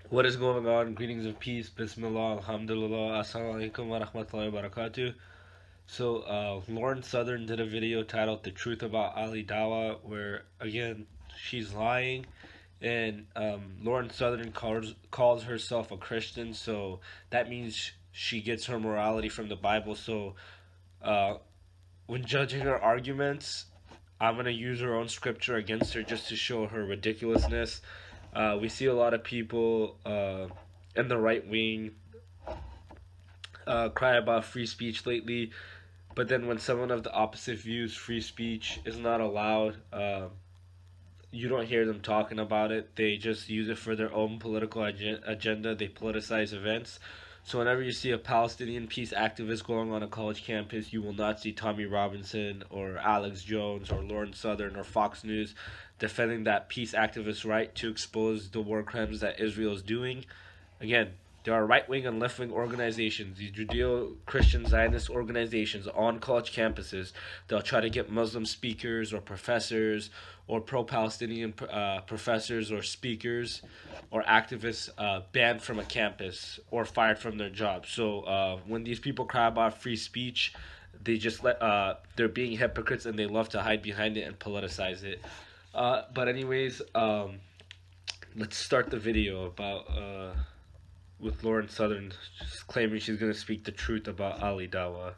What is going on? Greetings of peace. Bismillah, alhamdulillah, assalamu alaikum wa rahmatullahi wa barakatuh. Lauren Southern did a video titled The Truth About Ali Dawah, where, again, she's lying. And Lauren Southern calls herself a Christian, so that means she gets her morality from the Bible. So, uh, when judging her arguments, I'm going to use her own scripture against her just to show her ridiculousness. We see a lot of people in the right wing cry about free speech lately, but then when someone of the opposite views free speech is not allowed, you don't hear them talking about it. They just use it for their own political agenda. They politicize events. So whenever you see a Palestinian peace activist going on a college campus, you will not see Tommy Robinson or Alex Jones or Lauren Southern or Fox News defending that peace activist right to expose the war crimes that Israel is doing. Again, there are right wing and left wing organizations, these Judeo Christian Zionist organizations on college campuses. They'll try to get Muslim speakers or professors or pro Palestinian professors or speakers or activists banned from a campus or fired from their jobs. So when these people cry about free speech, they're being hypocrites and they love to hide behind it and politicize it. But anyways, let's start the video about with Lauren Southern just claiming she's gonna speak the truth about Ali Dawah,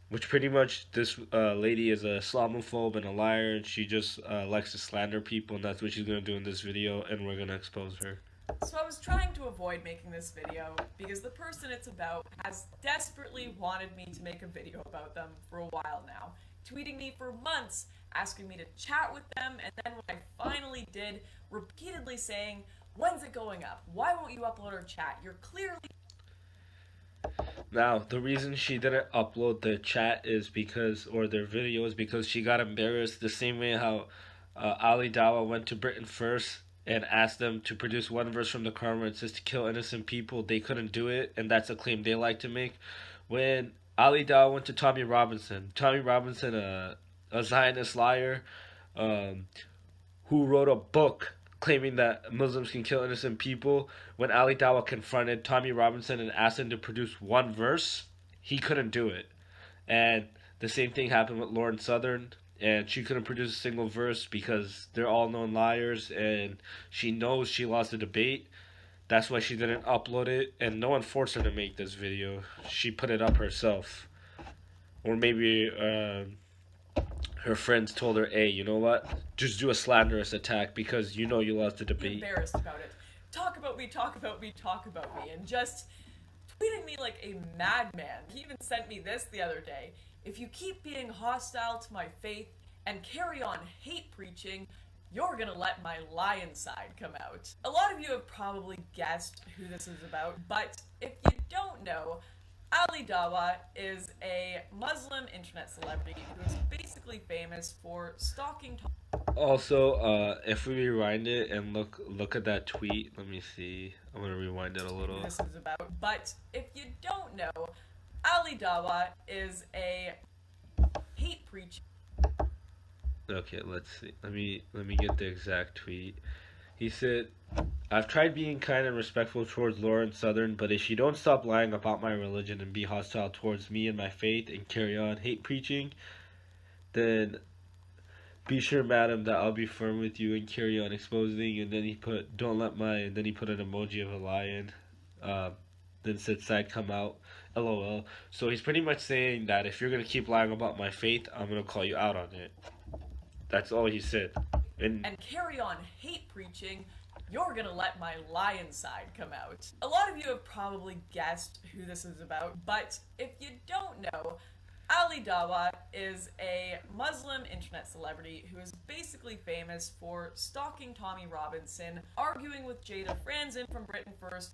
which pretty much this lady is a Islamophobe and a liar, and she just likes to slander people, and that's what she's gonna do in this video, and we're gonna expose her. So I was trying to avoid making this video because the person it's about has desperately wanted me to make a video about them for a while now, tweeting me for months, asking me to chat with them, and then when I finally did, repeatedly saying, "When's it going up? Why won't you upload our chat? You're clearly..." Now, the reason she didn't upload the chat is because, or their video is because she got embarrassed, the same way how Ali Dawah went to Britain First and asked them to produce one verse from the Quran where it says to kill innocent people. They couldn't do it, and that's a claim they like to make. When Ali Dawah went to Tommy Robinson, a Zionist liar, um, who wrote a book claiming that Muslims can kill innocent people. When Ali Dawah confronted Tommy Robinson and asked him to produce one verse, he couldn't do it. And the same thing happened with Lauren Southern, and she couldn't produce a single verse because they're all known liars, and she knows she lost the debate. That's why she didn't upload it, and no one forced her to make this video. She put it up herself. Or maybe her friends told her, hey, you know what? Just do a slanderous attack because you know you lost the debate. Embarrassed about it. Talk about me, talk about me, talk about me, and just tweeting me like a madman. He even sent me this the other day. "If you keep being hostile to my faith and carry on hate preaching, you're gonna let my lion side come out." A lot of you have probably guessed who this is about, but if you don't know, Ali Dawah is a Muslim internet celebrity who is basically famous for stalking. Also, if we rewind it and look at that tweet, let me see. I'm gonna rewind it a little. This is about. But if you don't know, Ali Dawah is a hate preacher. Okay, let's see. Let me get the exact tweet. He said, "I've tried being kind and respectful towards Lauren Southern, but if she don't stop lying about my religion and be hostile towards me and my faith and carry on hate preaching, then be sure, madam, that I'll be firm with you and carry on exposing." And then he put, "Don't let my," and then he put an emoji of a lion. Then said, "Side come out, LOL." So he's pretty much saying that if you're gonna keep lying about my faith, I'm gonna call you out on it. That's all he said. And carry on hate preaching, you're gonna let my lion side come out. A lot of you have probably guessed who this is about, but if you don't know, Ali Dawah is a Muslim internet celebrity who is basically famous for stalking Tommy Robinson, arguing with Jada Franzen from Britain First.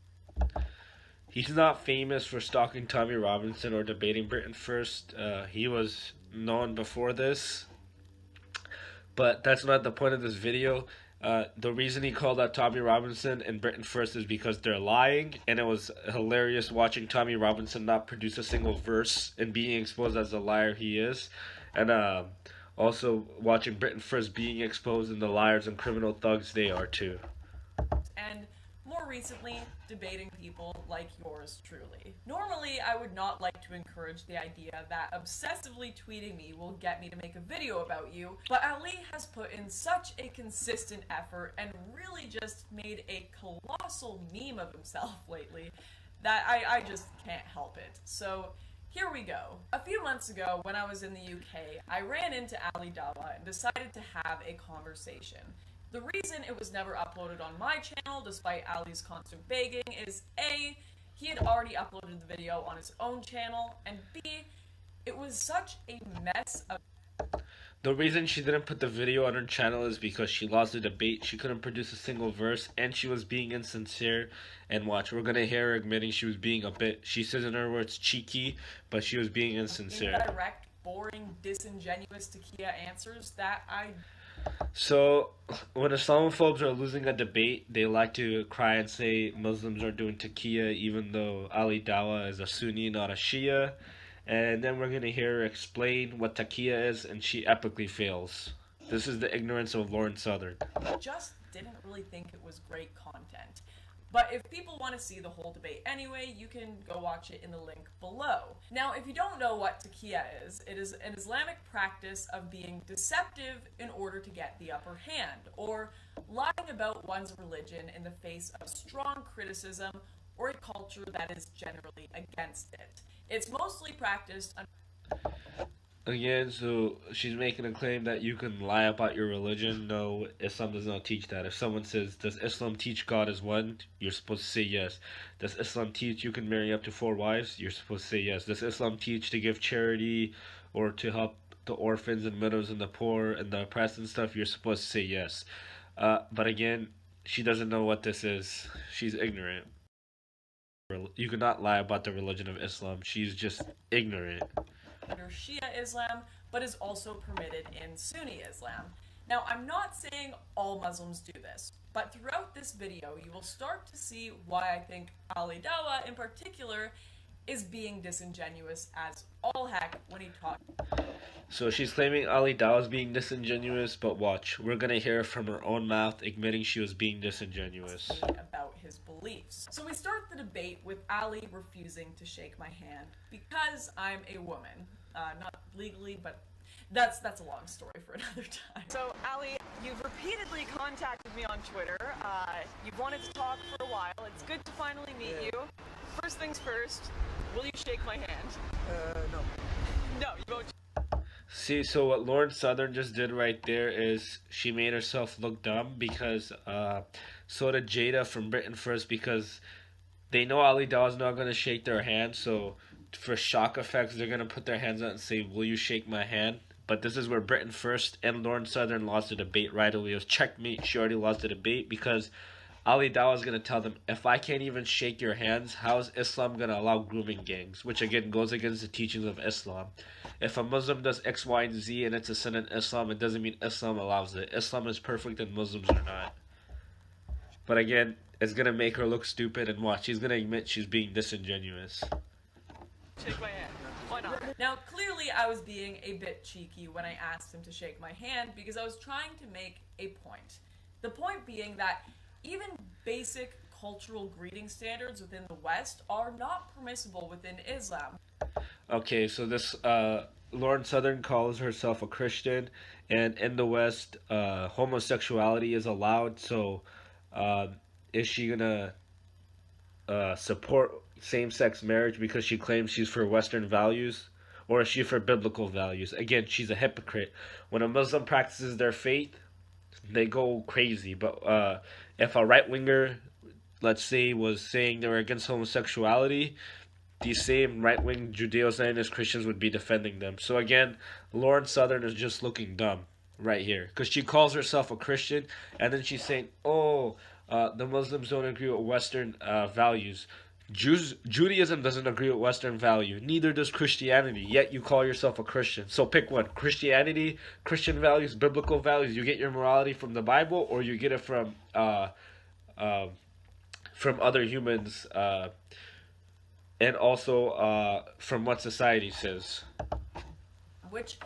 He's not famous for stalking Tommy Robinson or debating Britain First. He was known before this. But that's not the point of this video. The reason he called out Tommy Robinson and Britain First is because they're lying, and it was hilarious watching Tommy Robinson not produce a single verse and being exposed as the liar he is, and also watching Britain First being exposed and the liars and criminal thugs they are too. And more recently debating people like yours truly. Normally, I would not like to encourage the idea that obsessively tweeting me will get me to make a video about you, but Ali has put in such a consistent effort and really just made a colossal meme of himself lately that I just can't help it. So here we go. A few months ago, when I was in the UK, I ran into Ali Dawa and decided to have a conversation. The reason it was never uploaded on my channel, despite Ali's constant begging, is A, he had already uploaded the video on his own channel, and B, it was such a mess of... The reason she didn't put the video on her channel is because she lost the debate. She couldn't produce a single verse, and she was being insincere. And watch, we're gonna hear her admitting she was being a bit, she says in her words, cheeky, but she was being insincere. Indirect, boring, disingenuous Takia answers that I... So, when Islamophobes are losing a debate, they like to cry and say Muslims are doing taqiyya, even though Ali Dawa is a Sunni, not a Shia. And then we're going to hear her explain what taqiyya is, and she epically fails. This is the ignorance of Lauren Southern. I just didn't really think it was great content. But if people want to see the whole debate anyway, you can go watch it in the link below. Now, if you don't know what taqiyya is, it is an Islamic practice of being deceptive in order to get the upper hand, or lying about one's religion in the face of strong criticism or a culture that is generally against it. It's mostly practiced Again, so she's making a claim that you can lie about your religion. No, Islam does not teach that. If someone says, does Islam teach God is one? You're supposed to say yes. Does Islam teach you can marry up to 4 wives? You're supposed to say yes. Does Islam teach to give charity or to help the orphans and widows and the poor and the oppressed and stuff? You're supposed to say yes. But again, she doesn't know what this is. She's ignorant. You cannot lie about the religion of Islam. She's just ignorant. Under Shia Islam, but is also permitted in Sunni Islam. Now, I'm not saying all Muslims do this, but throughout this video, you will start to see why I think Ali Dawa, in particular, is being disingenuous as all heck when he talks. So she's claiming Ali Dawa is being disingenuous, but watch, we're gonna hear from her own mouth admitting she was being disingenuous. About his beliefs. So we start the debate with Ali refusing to shake my hand because I'm a woman. Not legally, but that's a long story for another time. So, Ali, you've repeatedly contacted me on Twitter. You've wanted to talk for a while. It's good to finally meet you. First things first, will you shake my hand? No. No, you won't. See, so what Lauren Southern just did right there is she made herself look dumb because so did Jada from Britain First, because they know Ali Dawa's not going to shake their hand, so for shock effects, they're going to put their hands out and say, will you shake my hand? But this is where Britain First and Lauren Southern lost the debate right away. It was checkmate. She already lost the debate because Ali Dawa is going to tell them, if I can't even shake your hands, how is Islam going to allow grooming gangs? Which again goes against the teachings of Islam. If a Muslim does X, Y, and Z and it's a sin in Islam, it doesn't mean Islam allows it. Islam is perfect and Muslims are not. But again, it's going to make her look stupid, and watch, she's going to admit she's being disingenuous. Shake my hand. Why not? Now, clearly I was being a bit cheeky when I asked him to shake my hand because I was trying to make a point. The point being that even basic cultural greeting standards within the West are not permissible within Islam. Okay, so this Lauren Southern calls herself a Christian, and in the West, homosexuality is allowed. So, is she gonna support same-sex marriage because she claims she's for Western values, or is she for biblical values? Again, she's a hypocrite. When a Muslim practices their faith, they go crazy. But if a right-winger, let's say, was saying they were against homosexuality, these same right-wing Judeo-Zionist Christians would be defending them. So again, Lauren Southern is just looking dumb right here, because she calls herself a Christian, and then she's saying, oh, the Muslims don't agree with Western values. Judaism doesn't agree with Western value. Neither does Christianity. Yet you call yourself a Christian. So pick one: Christianity, Christian values, biblical values. You get your morality from the Bible, or you get it from other humans, and also from what society says. Which,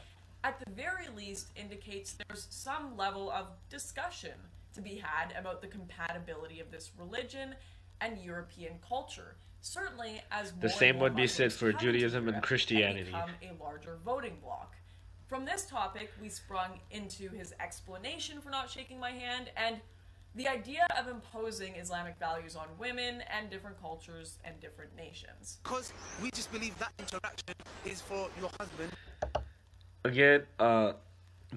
at the very least, indicates there's some level of discussion to be had about the compatibility of this religion and European culture. Certainly, as The more and same more would be said Muslims for come into Judaism and Europe Christianity. become a larger voting bloc. From this topic, we sprung into his explanation for not shaking my hand and the idea of imposing Islamic values on women and different cultures and different nations. Because we just believe that interaction is for your husband. Again,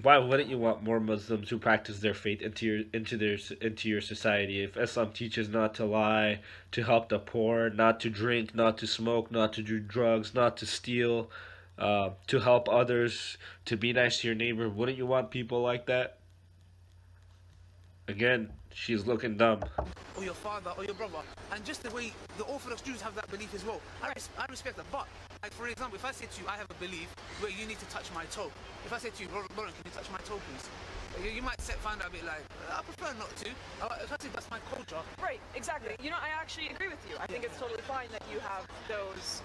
why wouldn't you want more Muslims who practice their faith into your society? If Islam teaches not to lie, to help the poor, not to drink, not to smoke, not to do drugs, not to steal, to help others, to be nice to your neighbor, wouldn't you want people like that? Again, she's looking dumb. Or your father or your brother, and just the way the Orthodox Jews have that belief as well. I respect that, but like for example, if I say to you, I have a belief where you need to touch my toe. If I say to you, Lauren, can you touch my toe, please? You might find out a bit like, I prefer not to. If I say that's my culture. Right, exactly. You know, I actually agree with you. I think it's totally fine that you have those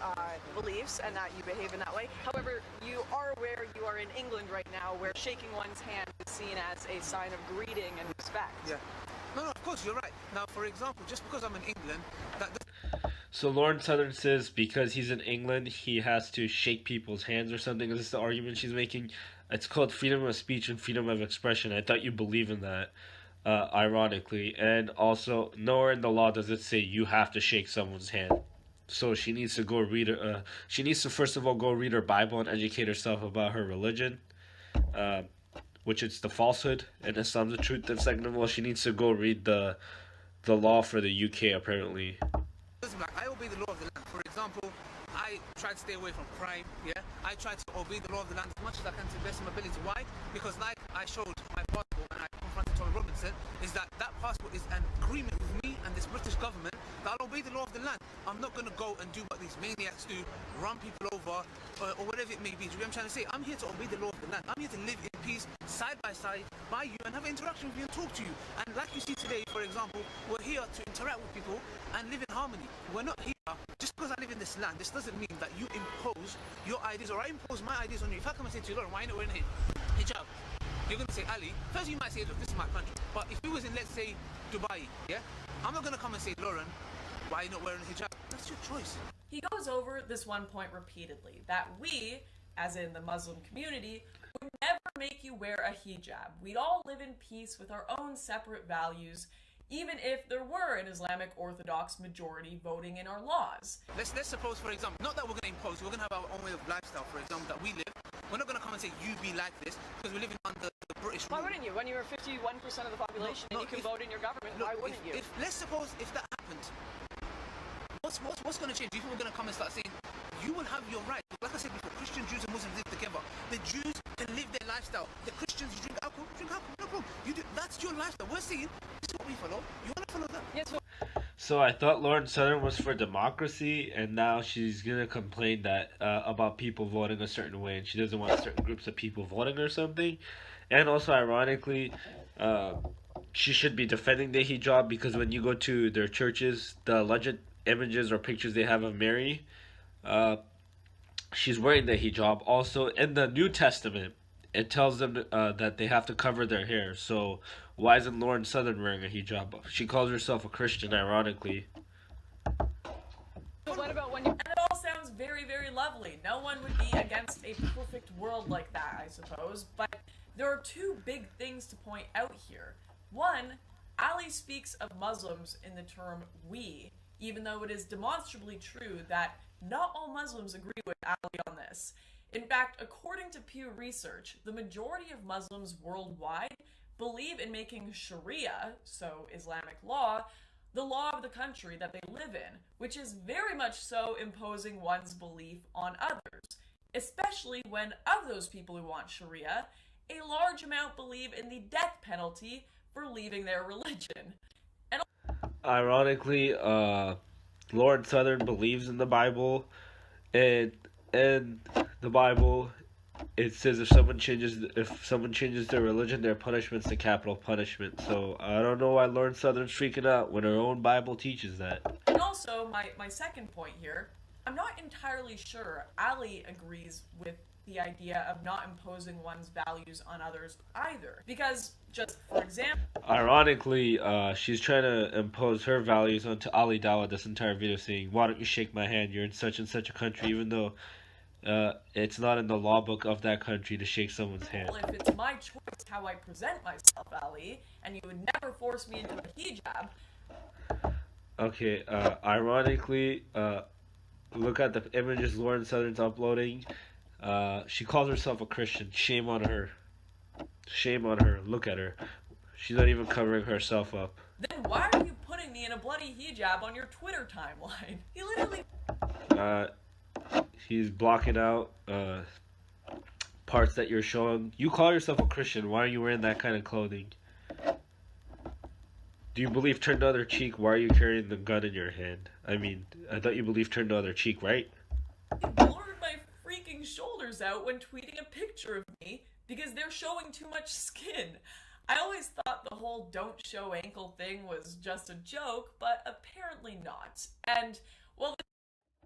beliefs and that you behave in that way. However, you are aware you are in England right now where shaking one's hand is seen as a sign of greeting and respect. Yeah. No, of course, you're right. Now, for example, just because I'm in England, So Lauren Southern says because he's in England, he has to shake people's hands or something. Is this the argument she's making? It's called freedom of speech and freedom of expression. I thought you believe in that, ironically. And also, nowhere in the law does it say you have to shake someone's hand. So she needs to go read she needs to first of all go read her Bible and educate herself about her religion, which is the falsehood, and Islam's the truth. And second of all, she needs to go read the law for the UK, apparently. I obey the law of the land. For example, I try to stay away from crime, yeah? I try to obey the law of the land as much as I can to the best of my ability. Why? Because like I showed my passport and I confronted Tommy Robinson, is that passport is an agreement with me and this British government that I'll obey the law of the land. I'm not going to go and do what these maniacs do, run people over, or whatever it may be. Do you know what I'm trying to say? I'm here to obey the law of the land. I'm here to live in peace, side by side, by you, and have an interaction with you and talk to you. And like you see today, for example, we're here to interact with people and live in harmony. We're not here just because I live in this land. This doesn't mean that you impose your ideas or I impose my ideas on you. If I come and say to you, Lauren, why are you not wearing hijab? You're going to say, Ali. First you might say, look, this is my country. But if we was in, let's say, Dubai, yeah? I'm not going to come and say, Lauren, why are you not wearing hijab? That's your choice. He goes over this one point repeatedly, that we, as in the Muslim community, would never make you wear a hijab. We'd all live in peace with our own separate values, even if there were an Islamic Orthodox majority voting in our laws. Let's suppose, for example, not that we're going to impose, we're going to have our own way of lifestyle, for example, that we live. We're not going to come and say, you be like this, because we're living under the British rule. Why wouldn't you? When you're 51% of the population and you can vote in your government, why wouldn't you? Let's suppose if that happened, what's going to change? Do you think we're going to come and start saying, you will have your right? Like I said before, Christian Jews and Muslims live together. The Jews can live their lifestyle. The Christians, you drink alcohol, no problem. That's your lifestyle. We're saying, this is what we follow. You want to follow that? Yes. So I thought Lauren Southern was for democracy, and now she's gonna complain that about people voting a certain way, and she doesn't want certain groups of people voting or something. And also, ironically, she should be defending the hijab because when you go to their churches, the alleged images or pictures they have of Mary, she's wearing the hijab. Also, in the New Testament, it tells them that they have to cover their hair. So why isn't Lauren Southern wearing a hijab? She calls herself a Christian, ironically. What about when you... And it all sounds very, very lovely. No one would be against a perfect world like that, I suppose. But there are two big things to point out here. One, Ali speaks of Muslims in the term we, even though it is demonstrably true that not all Muslims agree with Ali on this. In fact, according to Pew Research, the majority of Muslims worldwide believe in making Sharia, so Islamic law, the law of the country that they live in, which is very much so imposing one's belief on others, especially when of those people who want Sharia, a large amount believe in the death penalty for leaving their religion. And ironically, Lauren Southern believes in the Bible, and in the Bible, it says if someone changes their religion, their punishment's the capital punishment. So I don't know why Lauren Southern's freaking out when her own Bible teaches that. And also, my second point here, I'm not entirely sure Ali agrees with the idea of not imposing one's values on others either. Because, just for example, Ironically, she's trying to impose her values onto Ali Dawah this entire video, saying, "Why don't you shake my hand? You're in such and such a country," even though it's not in the law book of that country to shake someone's hand. if it's my choice how I present myself, Ali, and you would never force me into a hijab. Okay, ironically, look at the images Lauren Southern's uploading. She calls herself a Christian. Shame on her. Shame on her. Look at her. She's not even covering herself up. Then why are you putting me in a bloody hijab on your Twitter timeline? You literally... He's blocking out parts that you're showing. You call yourself a Christian. Why are you wearing that kind of clothing? Do you believe turn the other cheek? Why are you carrying the gun in your hand? I mean, I thought you believed turn the other cheek, right? blurred my freaking shoulders out when tweeting a picture of me because they're showing too much skin. I always thought the whole don't show ankle thing was just a joke, but apparently not. And, well...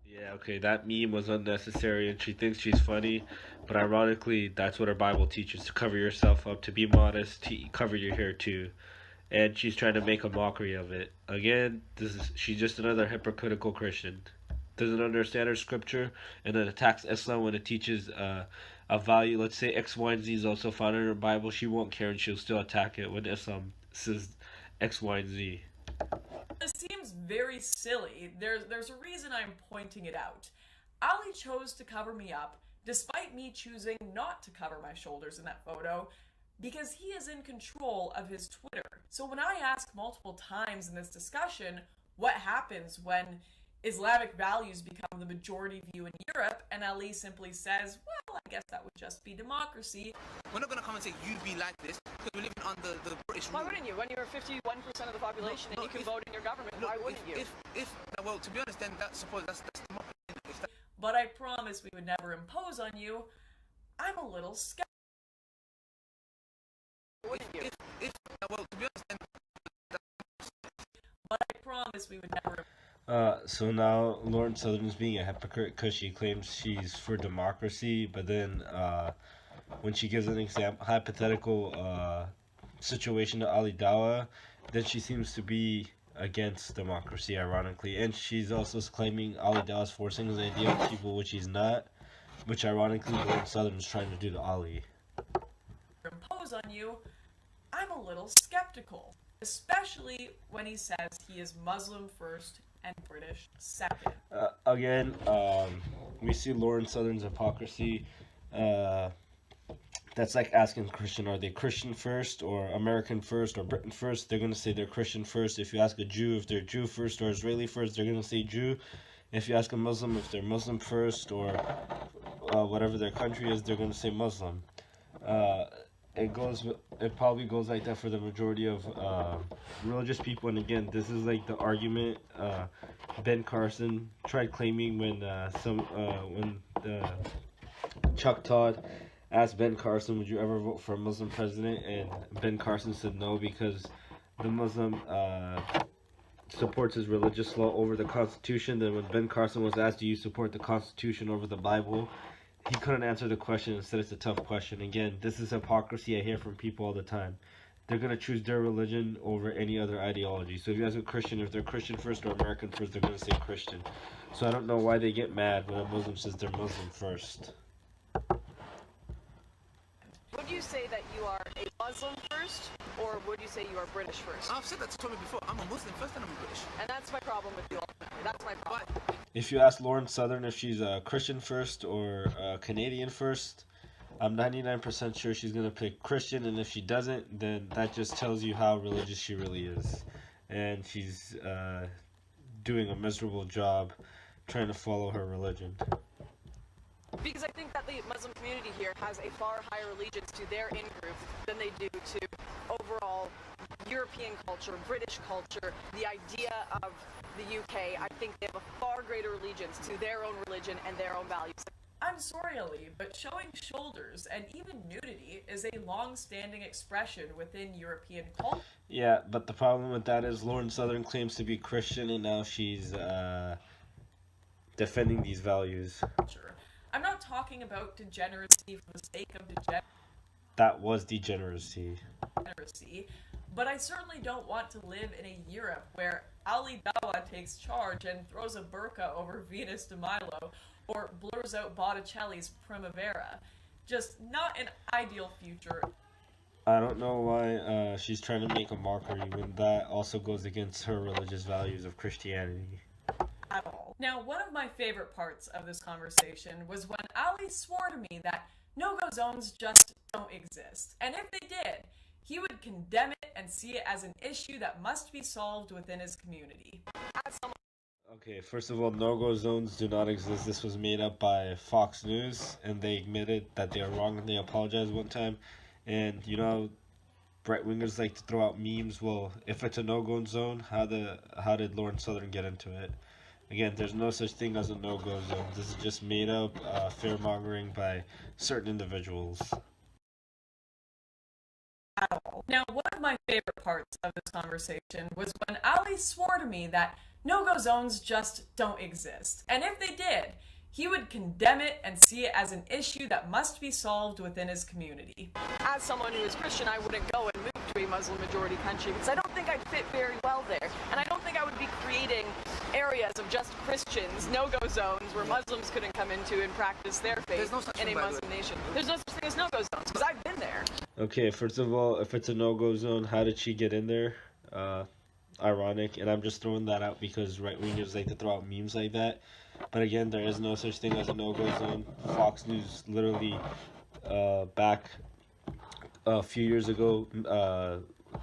Yeah, okay, that meme was unnecessary and she thinks she's funny, but ironically, that's what our Bible teaches, to cover yourself up, to be modest, to cover your hair too. And she's trying to make a mockery of it. Again, she's just another hypocritical Christian. Doesn't understand her scripture and then attacks Islam when it teaches a value. Let's say X, Y, and Z is also found in her Bible. She won't care and she'll still attack it when Islam says X, Y, and Z. This seems very silly. There's a reason I'm pointing it out. Ali chose to cover me up, despite me choosing not to cover my shoulders in that photo, because he is in control of his Twitter. So when I ask multiple times in this discussion what happens when Islamic values become the majority view in Europe, and Ali simply says, well, I guess that would just be democracy. We're not going to come and say, you be like this, because we're living under the British rule. Why wouldn't you? When you're 51% of the population and you can vote in your government, why wouldn't you? Well, to be honest, then that's democracy. But I promise we would never impose on you. I'm a little skeptical. Wouldn't you? Well, to be honest, then... But I promise we would never... So now Lauren Southern is being a hypocrite because she claims she's for democracy, but then when she gives an hypothetical situation to Ali Dawah, then she seems to be against democracy, ironically. And she's also claiming Ali Dawah is forcing his idea on people, which he's not, which ironically Lauren Southern is trying to do to Ali. Impose on you, I'm a little skeptical, especially when he says he is Muslim first and British second. Again, we see Lauren Southern's hypocrisy. That's like asking a Christian, are they Christian first, or American first, or Britain first? They're going to say they're Christian first. If you ask a Jew if they're Jew first or Israeli first, they're going to say Jew. If you ask a Muslim if they're Muslim first, or whatever their country is, they're going to say Muslim. It probably goes like that for the majority of religious people. And again, this is like the argument Ben Carson tried claiming when Chuck Todd asked Ben Carson, would you ever vote for a Muslim president? And Ben Carson said no, because the Muslim supports his religious law over the Constitution. Then when Ben Carson was asked, do you support the Constitution over the Bible, he couldn't answer the question and said it's a tough question. Again, this is hypocrisy I hear from people all the time. They're going to choose their religion over any other ideology. So if you ask a Christian if they're Christian first or American first, they're going to say Christian. So I don't know why they get mad when a Muslim says they're Muslim first. Would you say that you are a Muslim first, or would you say you are British first? I've said that to Tommy before. I'm a Muslim first and I'm a British. And that's my problem with you ultimately. That's my problem. If you ask Lauren Southern if she's a Christian first or a Canadian first, I'm 99% sure she's going to pick Christian, and if she doesn't, then that just tells you how religious she really is. And she's doing a miserable job trying to follow her religion. Because I think that the Muslim community here has a far higher allegiance to their in-group than they do to overall European culture, British culture, the idea of the UK. I think they have a far greater allegiance to their own religion and their own values. I'm sorry, Ali, but showing shoulders and even nudity is a long-standing expression within European culture. Yeah, but the problem with that is Lauren Southern claims to be Christian, and now she's defending these values. I'm not talking talking about degeneracy for the sake of That was degeneracy. degeneracy, but I certainly don't want to live in a Europe where Ali Dawah takes charge and throws a burqa over Venus de Milo or blurs out Botticelli's Primavera. Just not an ideal future. I don't know why she's trying to make a mockery when that also goes against her religious values of Christianity. At all. Now, one of my favorite parts of this conversation was when Ali swore to me that no-go zones just don't exist, and if they did, he would condemn it and see it as an issue that must be solved within his community. Okay, first of all, no-go zones do not exist. This was made up by Fox News, and they admitted that they are wrong and they apologized one time. And you know, right-wingers like to throw out memes. Well, if it's a no-go zone, how did Lauren Southern get into it? Again, there's no such thing as a no-go zone. This is just made up fear-mongering by certain individuals. At all. Now, one of my favorite parts of this conversation was when Ali swore to me that no-go zones just don't exist, and if they did, he would condemn it and see it as an issue that must be solved within his community. As someone who is Christian, I wouldn't go and move to a Muslim-majority country because I don't think I'd fit very well there. And I don't think I would be creating areas of just Christians, no-go zones, where Muslims couldn't come into and practice their faith in a Muslim nation. There's no such thing as no-go zones, because I've been there. Okay, first of all, if it's a no-go zone, how did she get in there? Ironic, and I'm just throwing that out because right-wingers like to throw out memes like that. But again, there is no such thing as a no-go zone. Fox News literally back a few years ago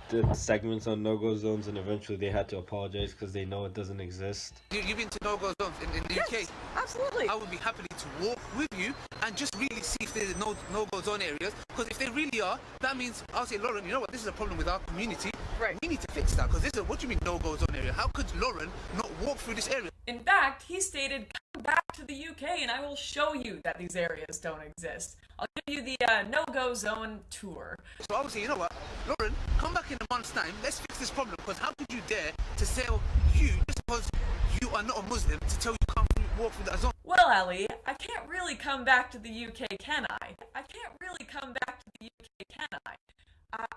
did segments on no-go zones, and eventually they had to apologize because they know it doesn't exist. You've been to no-go zones in the Yes, UK? absolutely. I would be happy to walk with you and just really see if there's no-go zone areas. Because if they really are, that means I'll say, Lauren, you know what, this is a problem with our community. Right. We need to fix that, because this is, what do you mean no-go zone area? How could Lauren not walk through this area? In fact, he stated, come back to the UK and I will show you that these areas don't exist. I'll give you the no-go zone tour. So I would say, you know what, Lauren, come back in a month's time, let's fix this problem, because how could you dare to tell you, just because you are not a Muslim, to tell you can't walk through that zone? Well, Ali, I can't really come back to the UK, can I? I can't really come back to the UK, can I?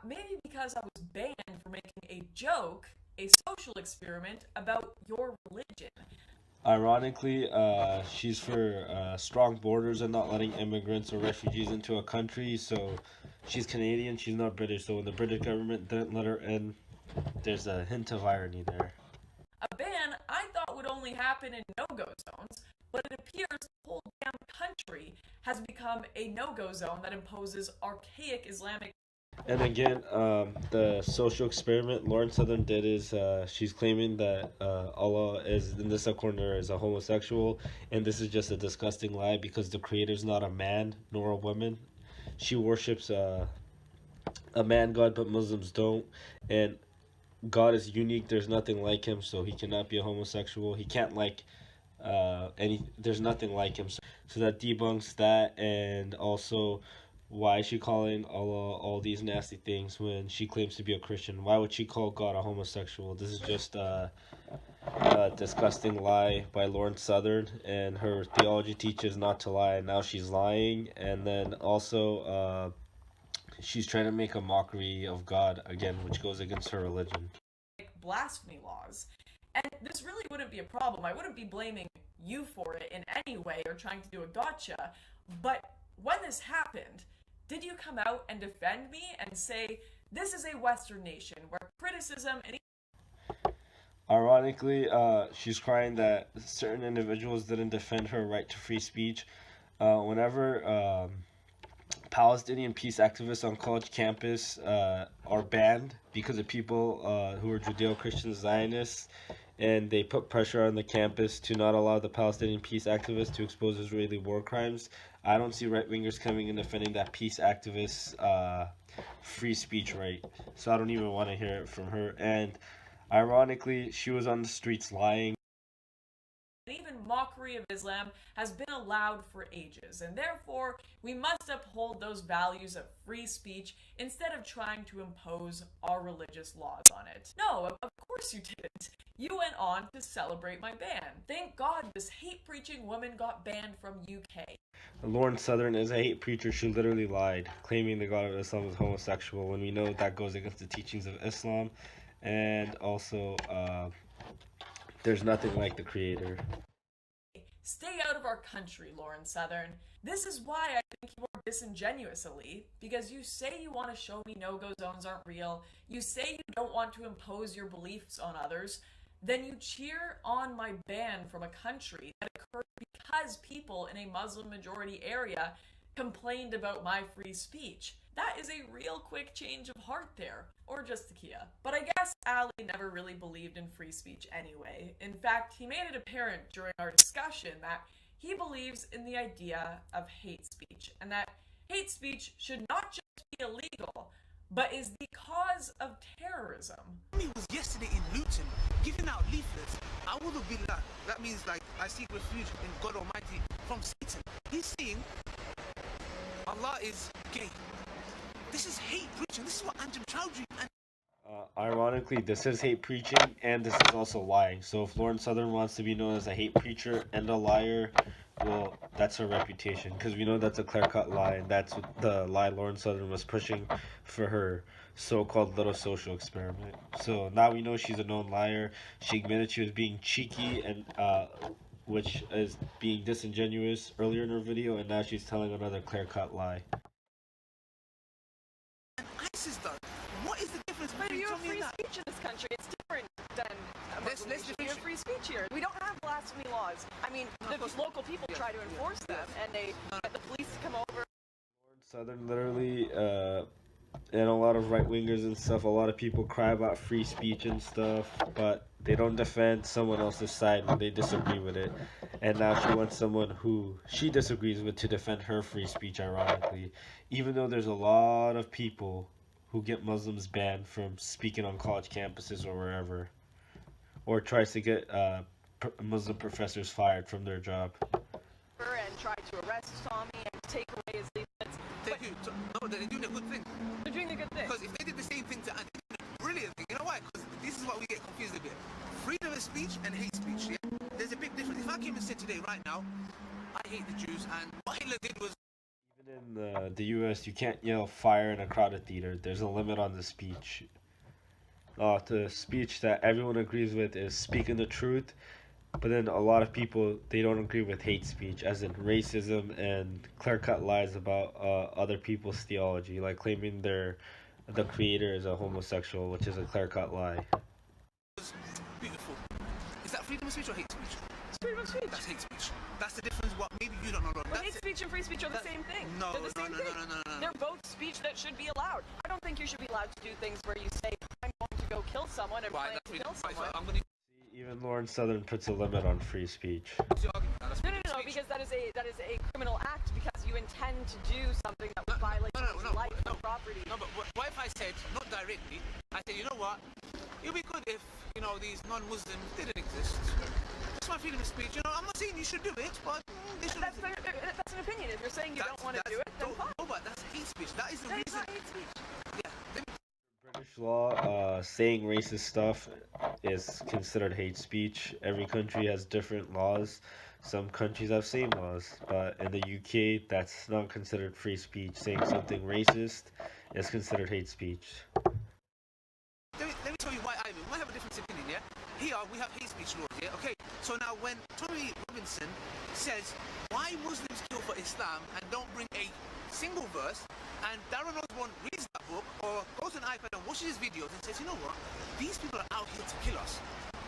Maybe because I was banned for making a joke, a social experiment about your religion. Ironically, she's for strong borders and not letting immigrants or refugees into a country. So she's Canadian, she's not British. So when the British government didn't let her in, there's a hint of irony there. A ban I thought would only happen in no-go zones, but it appears the whole damn country has become a no-go zone that imposes archaic Islamic. And again, the social experiment Lauren Southern did is she's claiming that Allah is, in this corner, is a homosexual, and this is just a disgusting lie because the creator's not a man nor a woman. She worships a man god, but Muslims don't, and God is unique. There's nothing like him, so he cannot be a homosexual. He can't like there's nothing like him, so that debunks that. And also, why is she calling Allah all these nasty things when she claims to be a Christian? Why would she call God a homosexual? This is just a disgusting lie by Lauren Southern, and her theology teaches not to lie, and now she's lying. And then also she's trying to make a mockery of God again, which goes against her religion. Blasphemy laws. And this really wouldn't be a problem. I wouldn't be blaming you for it in any way or trying to do a gotcha. But when this happened, did you come out and defend me and say, this is a Western nation where criticism and... Ironically, she's crying that certain individuals didn't defend her right to free speech. Whenever Palestinian peace activists on college campus are banned because of people who are Judeo-Christian Zionists, and they put pressure on the campus to not allow the Palestinian peace activists to expose Israeli war crimes, I don't see right-wingers coming and defending that peace activists' free speech right. So I don't even want to hear it from her. And ironically, she was on the streets lying. And even mockery of Islam has been allowed for ages, and therefore we must uphold those values of free speech instead of trying to impose our religious laws on it. No, of course you didn't. You went on to celebrate my ban. Thank God this hate-preaching woman got banned from UK. Lauren Southern is a hate preacher. She literally lied, claiming the God of Islam is homosexual, when we know that goes against the teachings of Islam, and also there's nothing like the Creator. Stay out of our country, Lauren Southern. This is why I think you are disingenuous, Ali, because you say you want to show me no-go zones aren't real, you say you don't want to impose your beliefs on others, then you cheer on my ban from a country that occurred because people in a Muslim-majority area complained about my free speech. That is a real quick change of heart there. Or just Takia. But I guess Ali never really believed in free speech anyway. In fact, he made it apparent during our discussion that he believes in the idea of hate speech, and that hate speech should not just be illegal, but is the cause of terrorism. He was yesterday in Luton giving out leaflets. I would have been like, that means like I seek refuge in God Almighty from Satan. He's saying Allah is gay. This is hate preaching. This is what Anjem Chowdhury and Ironically, this is hate preaching, and this is also lying. So if Lauren Southern wants to be known as a hate preacher and a liar, well, that's her reputation, because we know that's a clear-cut lie, and that's the lie Lauren Southern was pushing for her so-called little social experiment. So now we know she's a known liar. She admitted she was being cheeky, and which is being disingenuous earlier in her video, and now she's telling another clear-cut lie. ISIS done. What is the difference But between you have something free and that? speech in this country. It's different than a Let's Muslim nation. You have differentiate. free speech here. We don't have blasphemy laws. I mean, the local people try to enforce them, and they get the police to come over. Lauren Southern literally, and a lot of right-wingers and stuff, a lot of people cry about free speech and stuff, but they don't defend someone else's side when they disagree with it. And now she wants someone who she disagrees with to defend her free speech, ironically. Even though there's a lot of people who get Muslims banned from speaking on college campuses or wherever. Or tries to get Muslim professors fired from their job. And try to arrest Tommy and take away his leaflets. Thank you. No, they're doing a good thing. They're doing the good thing. Because if they did the same thing to Andy, they're doing a brilliant thing. You know why? Because this is what we get confused a bit. Freedom of speech and hate speech, yeah? There's a big difference. If I came and said today, right now, I hate the Jews, and what Hitler did was... Even in the US, you can't yell fire in a crowded theater. There's a limit on the speech. The speech that everyone agrees with is speaking the truth, but then a lot of people, they don't agree with hate speech, as in racism and clear-cut lies about other people's theology, like claiming the Creator is a homosexual, which is a clear-cut lie. Beautiful. Is that freedom of speech or hate speech? It's freedom of speech. That's hate speech. That's the difference. What maybe you don't know. But hate speech and free speech are the same thing. No, They're the same thing. no. They're both speech that should be allowed. I don't think you should be allowed to do things where you say, I'm going to go kill someone and Right, plan that's to freedom. kill Right, so someone. I'm going to... Even Lauren Southern puts a limit on free speech. No, because that is a criminal act because you intend to do something that would violate someone's life and property. No, but what if I said, not directly, I said, you know what, it would be good if, you know, these non-Muslims didn't exist. That's my freedom of speech. You know, I'm not saying you should do it, but they should. That's an opinion. If you're saying you don't want to do it, then fine. No, but that's hate speech. That is the That is reason. not hate speech. Yeah. British law, saying racist stuff is considered hate speech. Every country has different laws. Some countries have same laws, but in the UK, that's not considered free speech. Saying something racist is considered hate speech. Let me tell you why I might have a different opinion, yeah? Here, we have hate speech laws, yeah? Okay, so now when Tommy Robinson says, why Muslims kill for Islam and don't bring a single verse, and Darren Osborne reads that book, or goes on iPad and watches his videos and says, you know what, these people are out here to kill us,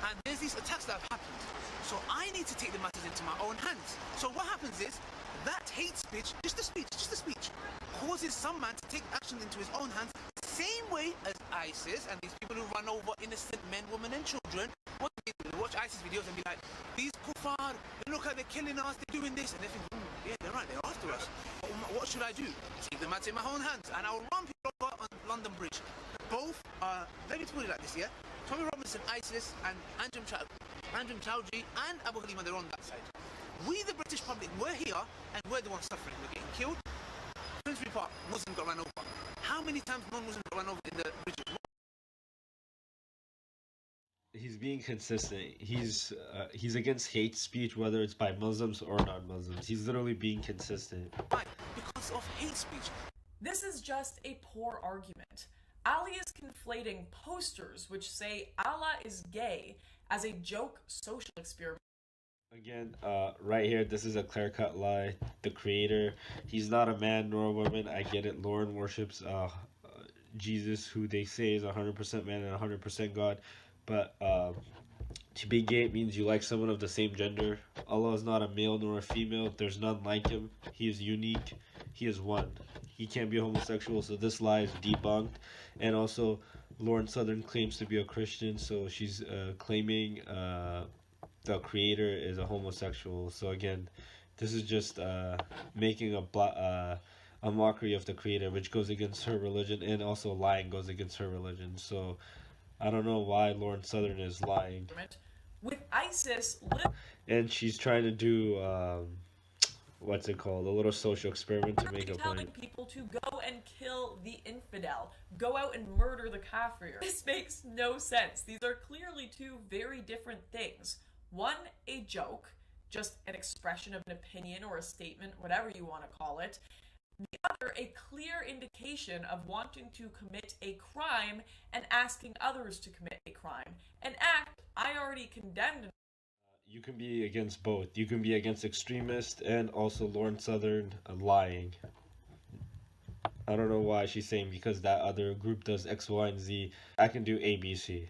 and there's these attacks that have happened, so I need to take the matters into my own hands. So what happens is, that hate speech, just the speech, causes some man to take action into his own hands, same way as ISIS and these people who run over innocent men, women and children. What do they do? Watch ISIS videos and be like, these kuffar, look how they're killing us, they're doing this, and they think, yeah, they're right, they're after us. What should I do? Take the matter in my own hands, and I'll run people over on London Bridge. Both are, let me put it like this, yeah? Tommy Robinson, ISIS, and Anjem Chowdhury, Andrew Chowdhury and Abu Halima, they're on that side. We, the British public, we're here and we're the ones suffering. We're getting killed. Finsbury Park, Muslim got run over. How many times non-Muslims got run over in the bridges? He's being consistent. He's against hate speech, whether it's by Muslims or non-Muslims. He's literally being consistent. Why? Because of hate speech. This is just a poor argument. Ali is conflating posters which say Allah is gay as a joke social experiment. Again, right here, this is a clear-cut lie. The creator, he's not a man nor a woman. I get it. Lauren worships Jesus, who they say is 100% man and 100% God. But to be gay, it means you like someone of the same gender. Allah is not a male nor a female. There's none like him. He is unique. He is one. He can't be homosexual, so this lie is debunked. And also, Lauren Southern claims to be a Christian, so she's claiming the creator is a homosexual. So again, this is just making a mockery of the creator, which goes against her religion, and also lying goes against her religion. So I don't know why Lauren Southern is lying. With ISIS, and she's trying to do what's it called? A little social experiment to make a telling point. people to go and kill the infidel, go out and murder the kafir. This makes no sense. These are clearly two very different things. One, a joke, just an expression of an opinion or a statement, whatever you want to call it. The other, a clear indication of wanting to commit a crime and asking others to commit a crime. An act I already condemned. You can be against both. You can be against extremists and also Lauren Southern lying. I don't know why she's saying because that other group does X, Y, and Z. I can do A, B, C.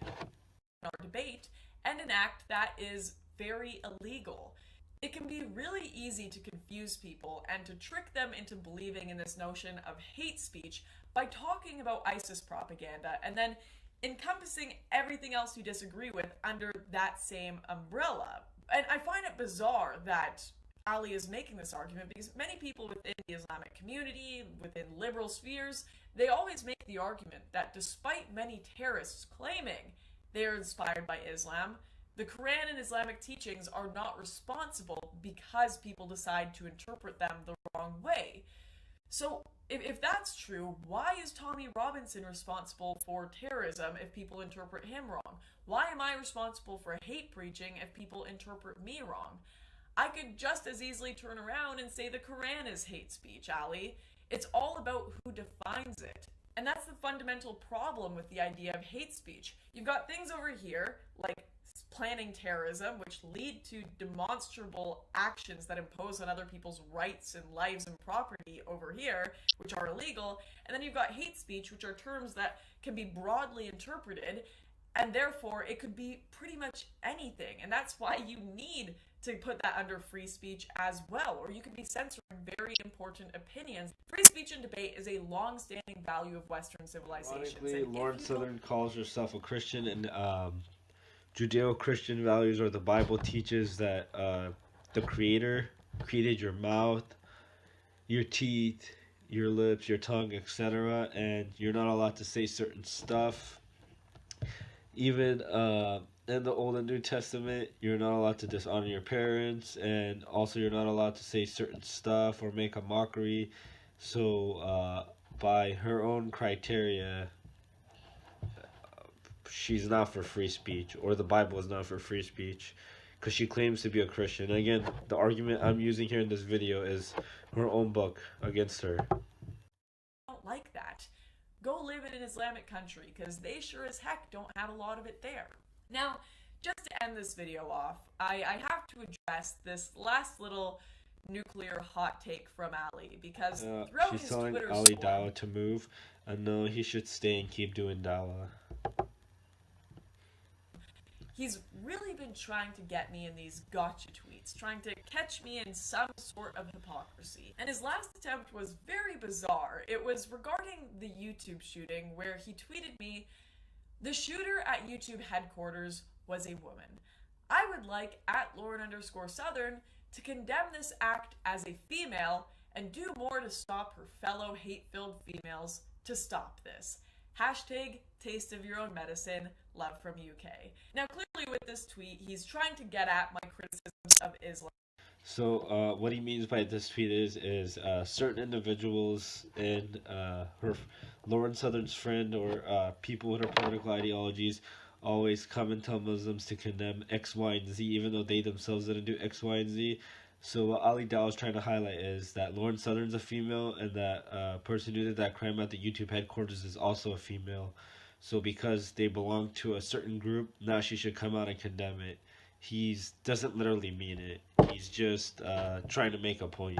Our debate, and an act that is very illegal. It can be really easy to confuse people and to trick them into believing in this notion of hate speech by talking about ISIS propaganda and then encompassing everything else you disagree with under that same umbrella. And I find it bizarre that Ali is making this argument because many people within the Islamic community, within liberal spheres, they always make the argument that despite many terrorists claiming they are inspired by Islam, the Quran and Islamic teachings are not responsible because people decide to interpret them the wrong way. So, if that's true, why is Tommy Robinson responsible for terrorism if people interpret him wrong? Why am I responsible for hate preaching if people interpret me wrong? I could just as easily turn around and say the Quran is hate speech, Ali. It's all about who defines it. And that's the fundamental problem with the idea of hate speech. You've got things over here, like planning terrorism, which lead to demonstrable actions that impose on other people's rights and lives and property over here, which are illegal. And then you've got hate speech, which are terms that can be broadly interpreted, and therefore it could be pretty much anything. And that's why you need to put that under free speech as well, or you could be censoring very important opinions. Free speech and debate is a long-standing value of Western civilizations. Ironically, Lauren Southern calls herself a Christian, and Judeo-Christian values, or the Bible teaches that the Creator created your mouth, your teeth, your lips, your tongue, etc., and you're not allowed to say certain stuff. Even in the Old and New Testament, you're not allowed to dishonor your parents, and also you're not allowed to say certain stuff or make a mockery. So by her own criteria, she's not for free speech, or the Bible is not for free speech, because she claims to be a Christian. Again, the argument I'm using here in this video is her own book against her. I don't like that. Go live in an Islamic country, because they sure as heck don't have a lot of it there. Now, just to end this video off, I have to address this last little nuclear hot take from Ali, because throughout she's his telling Twitter Ali storm, Dawah to move, and no, he should stay and keep doing Dawah. he's really been trying to get me in these gotcha tweets, trying to catch me in some sort of hypocrisy. And his last attempt was very bizarre. It was regarding the YouTube shooting, where he tweeted me, "The shooter at YouTube headquarters was a woman. I would like @Lauren_Southern to condemn this act as a female and do more to stop her fellow hate-filled females to stop this. Hashtag taste of your own medicine. love from UK. Now, clearly with this tweet, he's trying to get at my criticisms of Islam. So what he means by this tweet is certain individuals and Lauren Southern's friend or people with her political ideologies always come and tell Muslims to condemn X, Y, and Z, even though they themselves didn't do X, Y, and Z. So what Ali Dawah is trying to highlight is that Lauren Southern's a female, and that person who did that crime at the YouTube headquarters is also a female. So because they belong to a certain group, now she should come out and condemn it. He doesn't literally mean it. He's just trying to make a point.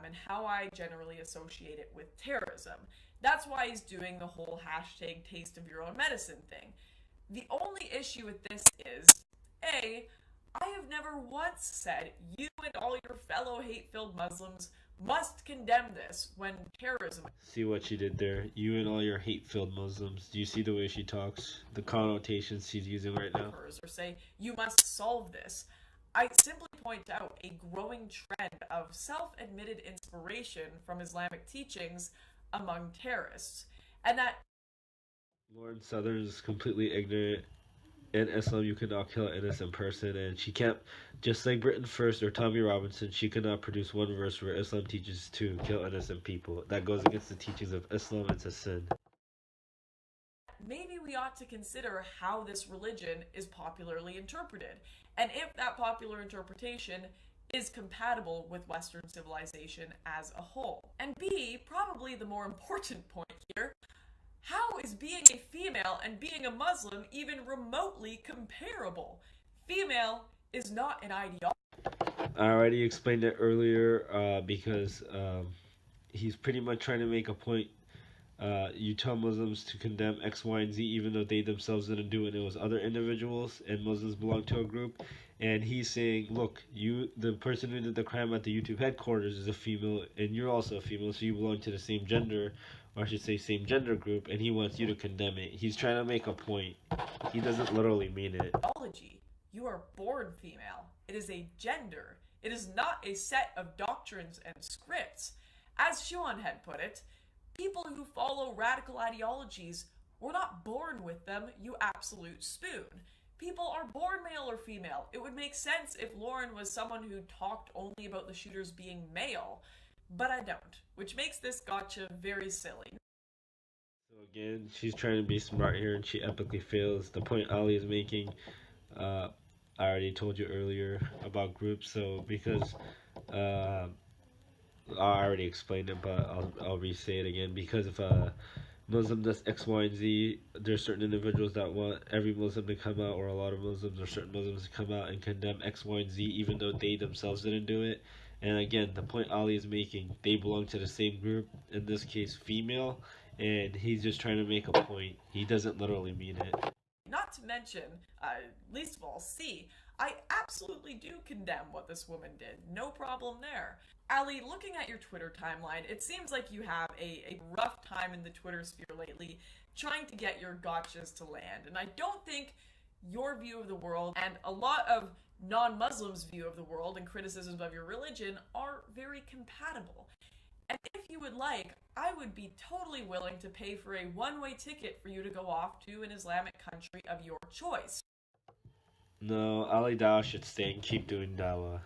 And how I generally associate it with terrorism. That's why he's doing the whole hashtag taste of your own medicine thing. The only issue with this is, A, I have never once said you and all your fellow hate-filled Muslims must condemn this when terrorism. See what she did there? You and all your hate-filled Muslims. Do you see the way she talks? The connotations she's using right now? Or say, you must solve this. I simply point out a growing trend of self-admitted inspiration from Islamic teachings among terrorists. And that Lauren Southern is completely ignorant. In Islam, you cannot kill an innocent person, and she can't, just like Britain First or Tommy Robinson, she cannot produce one verse where Islam teaches to kill innocent people. That goes against the teachings of Islam. It's a sin. maybe we ought to consider how this religion is popularly interpreted, and if that popular interpretation is compatible with Western civilization as a whole. And B, probably the more important point here, how is being a female and being a Muslim even remotely comparable? Female is not an ideology. I already explained it earlier because he's pretty much trying to make a point. You tell Muslims to condemn X, Y, and Z even though they themselves didn't do it. It was other individuals, and Muslims belong to a group. And he's saying, look, you, the person who did the crime at the YouTube headquarters is a female, and you're also a female, so you belong to the same gender, or I should say same gender group, and he wants you to condemn it. He's trying to make a point. He doesn't literally mean it. You are born female. It is a gender. It is not a set of doctrines and scripts. As Shuan had put it, people who follow radical ideologies were not born with them, you absolute spoon. People are born male or female. It would make sense if Lauren was someone who talked only about the shooters being male, but I don't, which makes this gotcha very silly. So again, she's trying to be smart here, and she epically fails. The point Ali is making, I already told you earlier about groups, so because I already explained it, but I'll re-say it again. Because if Muslim does X, Y, and Z, there's certain individuals that want every Muslim to come out, or a lot of Muslims or certain Muslims to come out and condemn X, Y, and Z, even though they themselves didn't do it. And again, the point Ali is making, they belong to the same group, in this case female, and he's just trying to make a point. He doesn't literally mean it. Not to mention, least of all, C, I absolutely do condemn what this woman did. No problem there. Ali, looking at your Twitter timeline, it seems like you have a rough time in the Twitter sphere lately trying to get your gotchas to land. And I don't think your view of the world and a lot of non-Muslims' view of the world and criticisms of your religion are very compatible. And if you would like, I would be totally willing to pay for a one-way ticket for you to go off to an Islamic country of your choice. No, Ali Dawah should stay and keep doing dawah.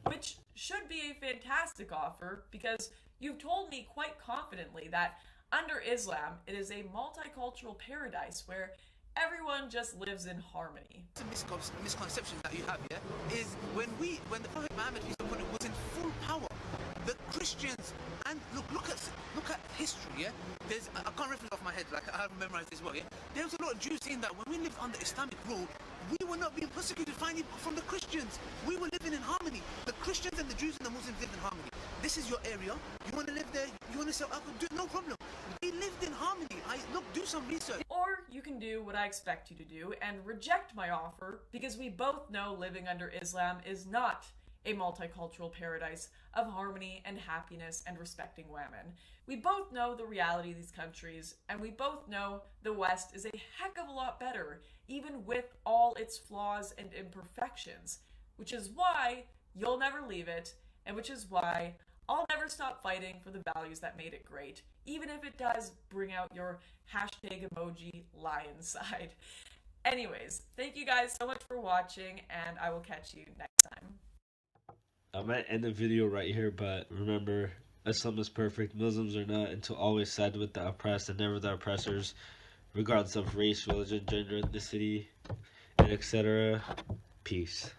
Which should be a fantastic offer, because you've told me quite confidently that under Islam, it is a multicultural paradise where everyone just lives in harmony. The misconception that you have here is when the Prophet Muhammad was in full power, the Christians, and look at history, yeah? I can't reference off my head, like I haven't memorized this well, yeah? There was a lot of Jews saying that when we lived under Islamic rule, we were not being persecuted from the Christians. We were living in harmony. The Christians and the Jews and the Muslims lived in harmony. This is your area. You want to live there? You want to sell alcohol? No problem. They lived in harmony. Do some research. Or you can do what I expect you to do and reject my offer, because we both know living under Islam is not a multicultural paradise of harmony and happiness and respecting women. We both know the reality of these countries, and we both know the West is a heck of a lot better, even with all its flaws and imperfections, which is why you'll never leave it, and which is why I'll never stop fighting for the values that made it great, even if it does bring out your hashtag emoji lion side. Anyways, thank you guys so much for watching, and I will catch you next time. I might end the video right here, but remember, Islam is perfect, Muslims are not, and to always side with the oppressed and never the oppressors, regardless of race, religion, gender, ethnicity, and etc. Peace.